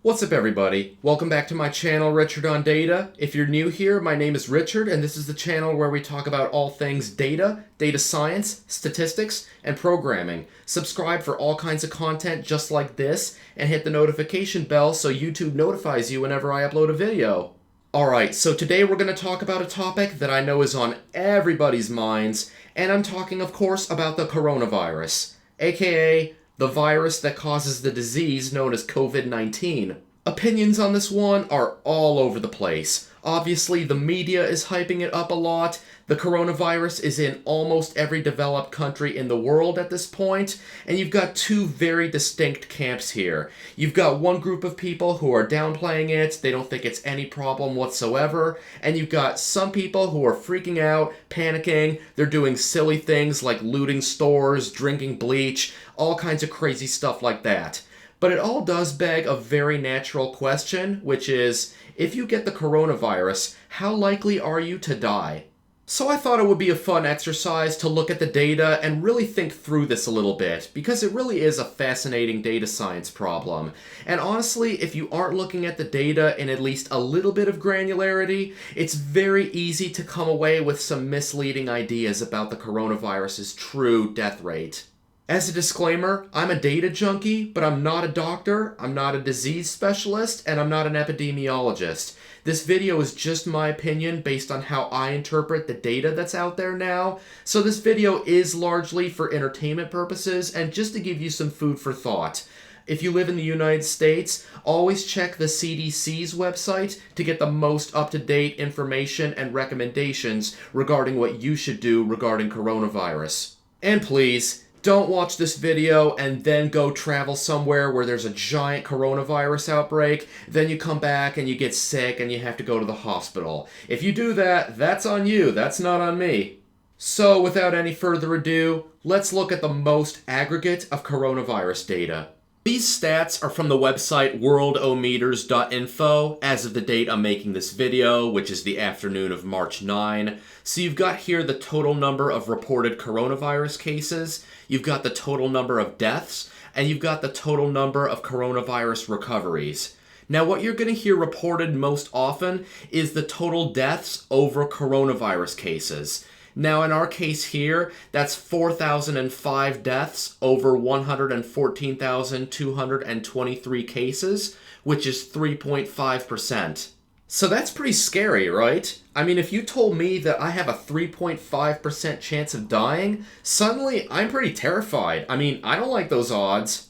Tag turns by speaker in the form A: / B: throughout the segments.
A: What's up everybody? Welcome back to my channel, Richard on Data. If you're new here, my name is Richard and this is the channel where we talk about all things data, data science, statistics, and programming. Subscribe for all kinds of content just like this and hit the notification bell so YouTube notifies you whenever I upload a video. Alright, so today we're going to talk about a topic that I know is on everybody's minds, and I'm talking of course about the coronavirus, aka the virus that causes the disease known as COVID-19. Opinions on this one are all over the place. Obviously, the media is hyping it up a lot. The coronavirus is in almost every developed country in the world at this point, and you've got two very distinct camps here. You've got one group of people who are downplaying it, they don't think it's any problem whatsoever, and you've got some people who are freaking out, panicking, they're doing silly things like looting stores, drinking bleach, all kinds of crazy stuff like that. But it all does beg a very natural question, which is, if you get the coronavirus, how likely are you to die? So I thought it would be a fun exercise to look at the data and really think through this a little bit, because it really is a fascinating data science problem. And honestly, if you aren't looking at the data in at least a little bit of granularity, it's very easy to come away with some misleading ideas about the coronavirus's true death rate. As a disclaimer, I'm a data junkie, but I'm not a doctor, I'm not a disease specialist, and I'm not an epidemiologist. This video is just my opinion based on how I interpret the data that's out there now, so this video is largely for entertainment purposes and just to give you some food for thought. If you live in the United States, always check the CDC's website to get the most up-to-date information and recommendations regarding what you should do regarding coronavirus. And please, don't watch this video and then go travel somewhere where there's a giant coronavirus outbreak, then you come back and you get sick and you have to go to the hospital. If you do that, that's on you, that's not on me. So without any further ado, let's look at the most aggregate of coronavirus data. These stats are from the website worldometers.info as of the date I'm making this video, which is the afternoon of March 9. So you've got here the total number of reported coronavirus cases, you've got the total number of deaths, and you've got the total number of coronavirus recoveries. Now what you're going to hear reported most often is the total deaths over coronavirus cases. Now in our case here, that's 4,005 deaths over 114,223 cases, which is 3.5%. So that's pretty scary, right? I mean, if you told me that I have a 3.5% chance of dying, suddenly I'm pretty terrified. I mean, I don't like those odds.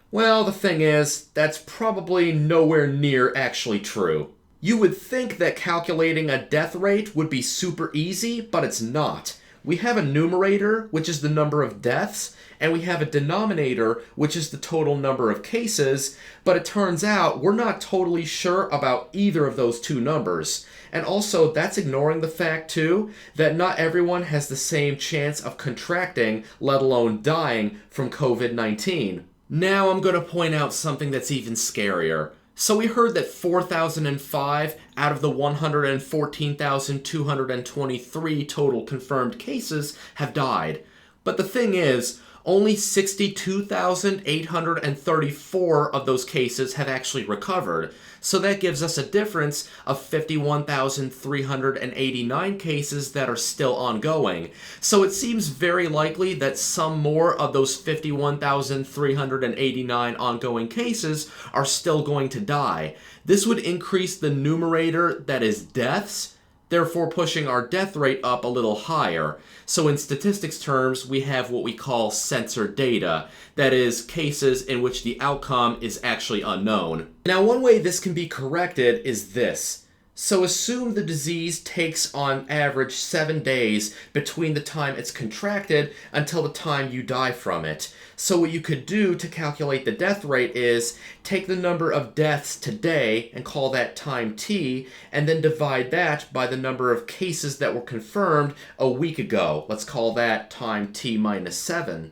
A: Well, the thing is, that's probably nowhere near actually true. You would think that calculating a death rate would be super easy, but it's not. We have a numerator, which is the number of deaths, and we have a denominator, which is the total number of cases, but it turns out we're not totally sure about either of those two numbers. And also, that's ignoring the fact, too, that not everyone has the same chance of contracting, let alone dying, from COVID-19. Now I'm going to point out something that's even scarier. So we heard that 4,005 out of the 114,223 total confirmed cases have died. But the thing is, only 62,834 of those cases have actually recovered. So that gives us a difference of 51,389 cases that are still ongoing. So it seems very likely that some more of those 51,389 ongoing cases are still going to die. This would increase the numerator, that is deaths, therefore pushing our death rate up a little higher. So in statistics terms, we have what we call censored data, that is, cases in which the outcome is actually unknown. Now one way this can be corrected is this. So assume the disease takes on average 7 days between the time it's contracted until the time you die from it. So what you could do to calculate the death rate is take the number of deaths today and call that time t, and then divide that by the number of cases that were confirmed a week ago. Let's call that time t minus 7.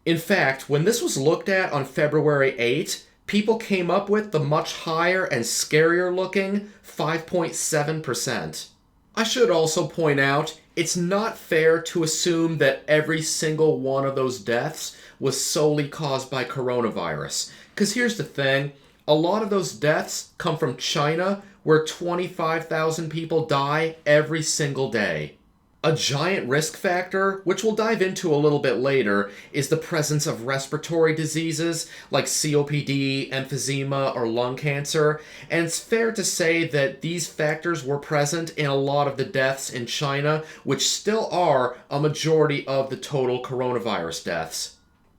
A: In fact, when this was looked at on February 8, people came up with the much higher and scarier looking 5.7%. I should also point out, it's not fair to assume that every single one of those deaths was solely caused by coronavirus. Because here's the thing, A lot of those deaths come from China, where 25,000 people die every single day. A giant risk factor, which we'll dive into a little bit later, is the presence of respiratory diseases like COPD, emphysema, or lung cancer, and it's fair to say that these factors were present in a lot of the deaths in China, which still are a majority of the total coronavirus deaths.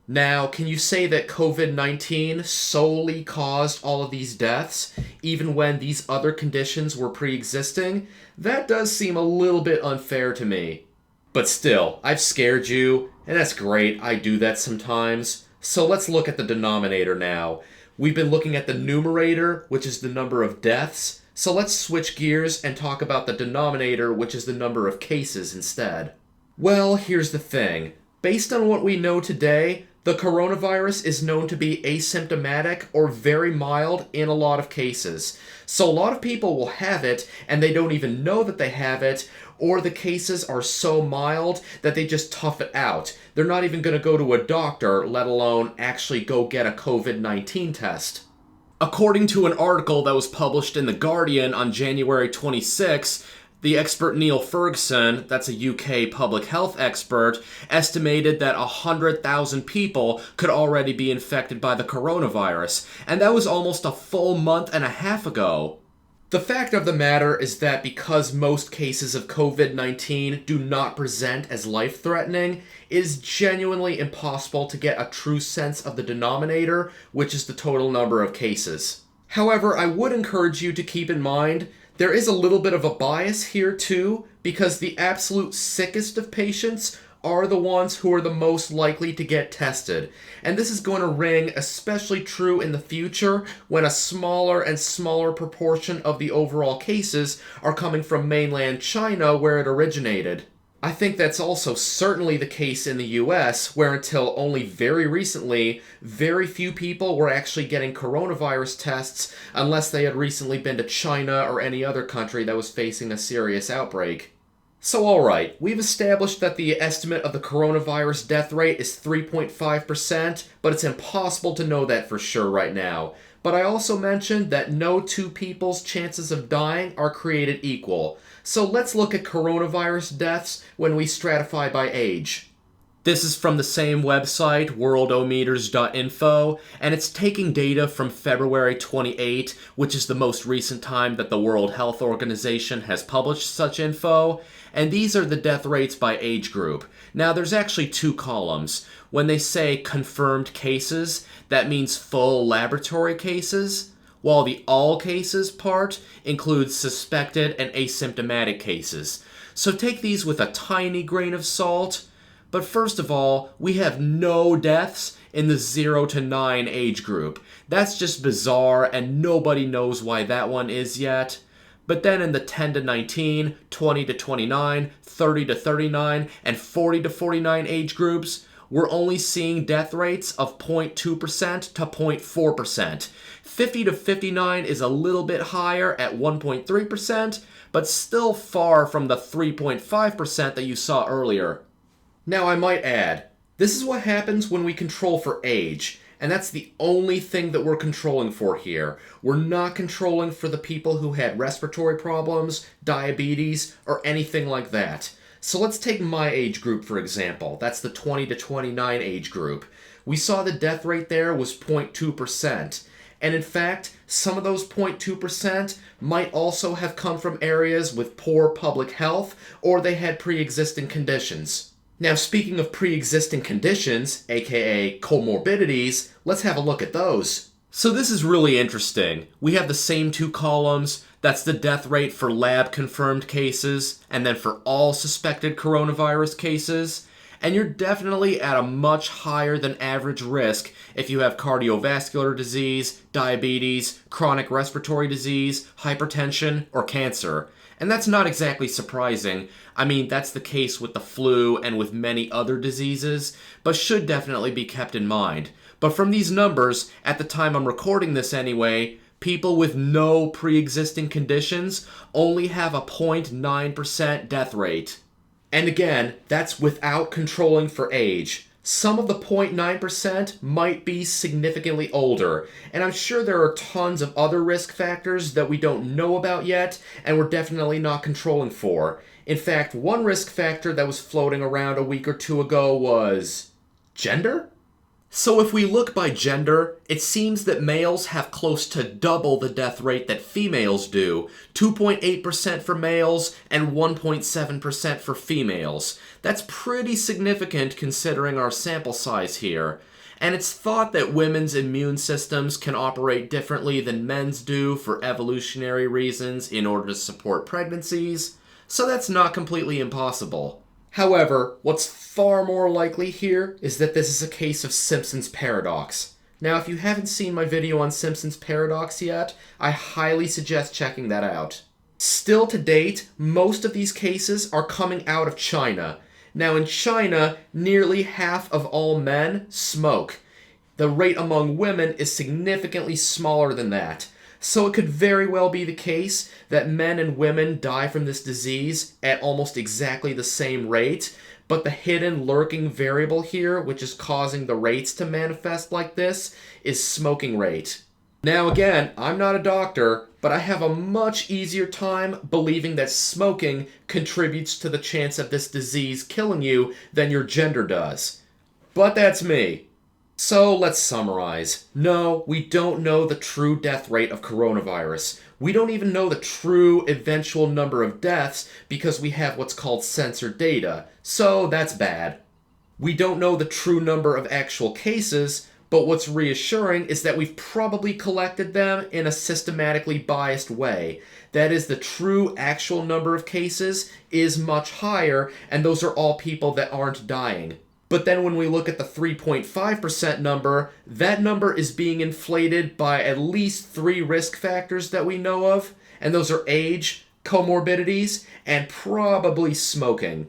A: Now, can you say that COVID-19 solely caused all of these deaths, even when these other conditions were pre-existing? That does seem a little bit unfair to me. But still, I've scared you, and that's great, I do that sometimes. So let's look at the denominator now. We've been looking at the numerator, which is the number of deaths, so let's switch gears and talk about the denominator, which is the number of cases instead. Well, here's the thing. Based on what we know today, the coronavirus is known to be asymptomatic or very mild in a lot of cases. So a lot of people will have it and they don't even know that they have it, or the cases are so mild that they just tough it out. They're not even going to go to a doctor, let alone actually go get a COVID-19 test. According to an article that was published in The Guardian on January 26, the expert Neil Ferguson, that's a UK public health expert, estimated that 100,000 people could already be infected by the coronavirus, and that was almost a full month and a half ago. The fact of the matter is that because most cases of COVID-19 do not present as life-threatening, it is genuinely impossible to get a true sense of the denominator, which is the total number of cases. However, I would encourage you to keep in mind there is a little bit of a bias here too, because the absolute sickest of patients are the ones who are the most likely to get tested. And this is going to ring especially true in the future when a smaller and smaller proportion of the overall cases are coming from mainland China where it originated. I think that's also certainly the case in the US, where until only very recently, very few people were actually getting coronavirus tests unless they had recently been to China or any other country that was facing a serious outbreak. So alright, we've established that the estimate of the coronavirus death rate is 3.5%, but it's impossible to know that for sure right now. But I also mentioned that no two people's chances of dying are created equal. So let's look at coronavirus deaths when we stratify by age. This is from the same website, worldometers.info, and it's taking data from February 28, which is the most recent time that the World Health Organization has published such info, and these are the death rates by age group. Now, there's actually two columns. When they say confirmed cases, that means full laboratory cases, while the all cases part includes suspected and asymptomatic cases. So take these with a tiny grain of salt. But first of all, we have no deaths in the 0 to 9 age group. That's just bizarre and nobody knows why that one is yet. But then in the 10 to 19, 20 to 29, 30 to 39, and 40 to 49 age groups, we're only seeing death rates of 0.2% to 0.4%. 50 to 59 is a little bit higher at 1.3%, but still far from the 3.5% that you saw earlier. Now I might add, this is what happens when we control for age, and that's the only thing that we're controlling for here. We're not controlling for the people who had respiratory problems, diabetes, or anything like that. So let's take my age group for example. That's the 20 to 29 age group. We saw the death rate there was 0.2%. And in fact, some of those 0.2% might also have come from areas with poor public health, or they had pre-existing conditions. Now, speaking of pre-existing conditions, aka comorbidities, let's have a look at those. So this is really interesting. We have the same two columns. That's the death rate for lab-confirmed cases, and then for all suspected coronavirus cases. And you're definitely at a much higher than average risk if you have cardiovascular disease, diabetes, chronic respiratory disease, hypertension, or cancer. And that's not exactly surprising. I mean, that's the case with the flu and with many other diseases, but should definitely be kept in mind. But from these numbers, at the time I'm recording this anyway, people with no pre-existing conditions only have a 0.9% death rate. And again, that's without controlling for age. Some of the 0.9% might be significantly older, and I'm sure there are tons of other risk factors that we don't know about yet, and we're definitely not controlling for. In fact, one risk factor that was floating around a week or two ago was gender? So if we look by gender, it seems that males have close to double the death rate that females do, 2.8% for males and 1.7% for females. That's pretty significant considering our sample size here. And it's thought that women's immune systems can operate differently than men's do for evolutionary reasons in order to support pregnancies, so that's not completely impossible. However, what's far more likely here is that this is a case of Simpson's paradox. Now, if you haven't seen my video on Simpson's paradox yet, I highly suggest checking that out. Still to date, most of these cases are coming out of China. Now, in China, nearly half of all men smoke. The rate among women is significantly smaller than that. So it could very well be the case that men and women die from this disease at almost exactly the same rate, but the hidden lurking variable here, which is causing the rates to manifest like this, is smoking rate. Now again, I'm not a doctor, but I have a much easier time believing that smoking contributes to the chance of this disease killing you than your gender does. But that's me. So let's summarize. No, we don't know the true death rate of coronavirus. We don't even know the true eventual number of deaths because we have what's called censored data, so that's bad. We don't know the true number of actual cases, but what's reassuring is that we've probably collected them in a systematically biased way. That is, the true actual number of cases is much higher, and those are all people that aren't dying. But then when we look at the 3.5% number, that number is being inflated by at least 3 risk factors that we know of, and those are age, comorbidities, and probably smoking.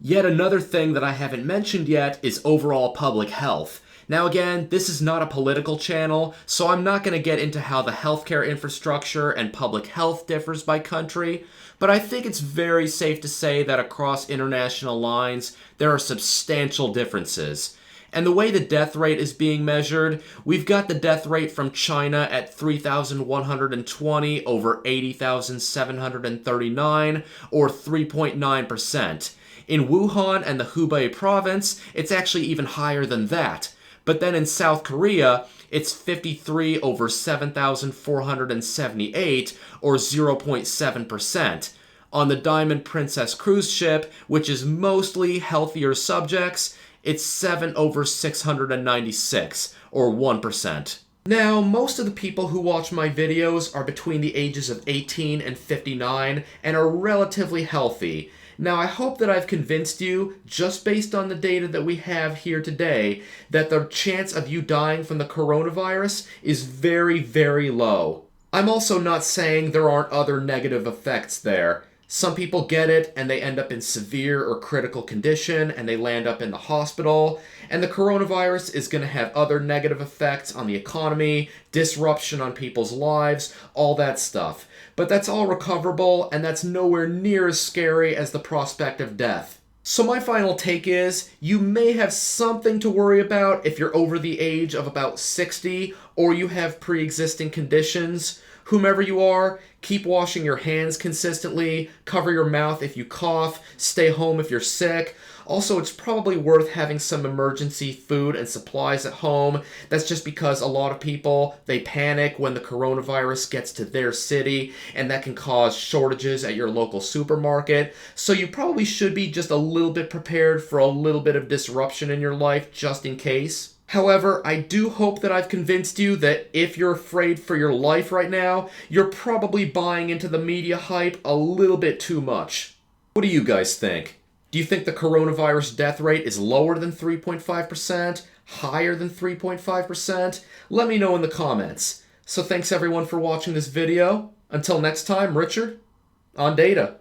A: Yet another thing that I haven't mentioned yet is overall public health. Now again, this is not a political channel, so I'm not going to get into how the healthcare infrastructure and public health differs by country, but I think it's very safe to say that across international lines, there are substantial differences. And the way the death rate is being measured, we've got the death rate from China at 3,120 over 80,739, or 3.9%. In Wuhan and the Hubei province, it's actually even higher than that. But then in South Korea, it's 53 over 7,478, or 0.7%. On the Diamond Princess cruise ship, which is mostly healthier subjects, it's 7 over 696, or 1%. Now, most of the people who watch my videos are between the ages of 18 and 59 and are relatively healthy. Now, I hope that I've convinced you, just based on the data that we have here today, that the chance of you dying from the coronavirus is very, very low. I'm also not saying there aren't other negative effects there. Some people get it and they end up in severe or critical condition and they land up in the hospital. And the coronavirus is going to have other negative effects on the economy, disruption on people's lives, all that stuff. But that's all recoverable, and that's nowhere near as scary as the prospect of death. So my final take is, you may have something to worry about if you're over the age of about 60, or you have pre-existing conditions. Whomever you are, keep washing your hands consistently, cover your mouth if you cough, stay home if you're sick. Also, it's probably worth having some emergency food and supplies at home. That's just because a lot of people, they panic when the coronavirus gets to their city, and that can cause shortages at your local supermarket. So you probably should be just a little bit prepared for a little bit of disruption in your life, just in case. However, I do hope that I've convinced you that if you're afraid for your life right now, you're probably buying into the media hype a little bit too much. What do you guys think? Do you think the coronavirus death rate is lower than 3.5%? Higher than 3.5%? Let me know in the comments. So thanks everyone for watching this video. Until next time, Richard, on Data.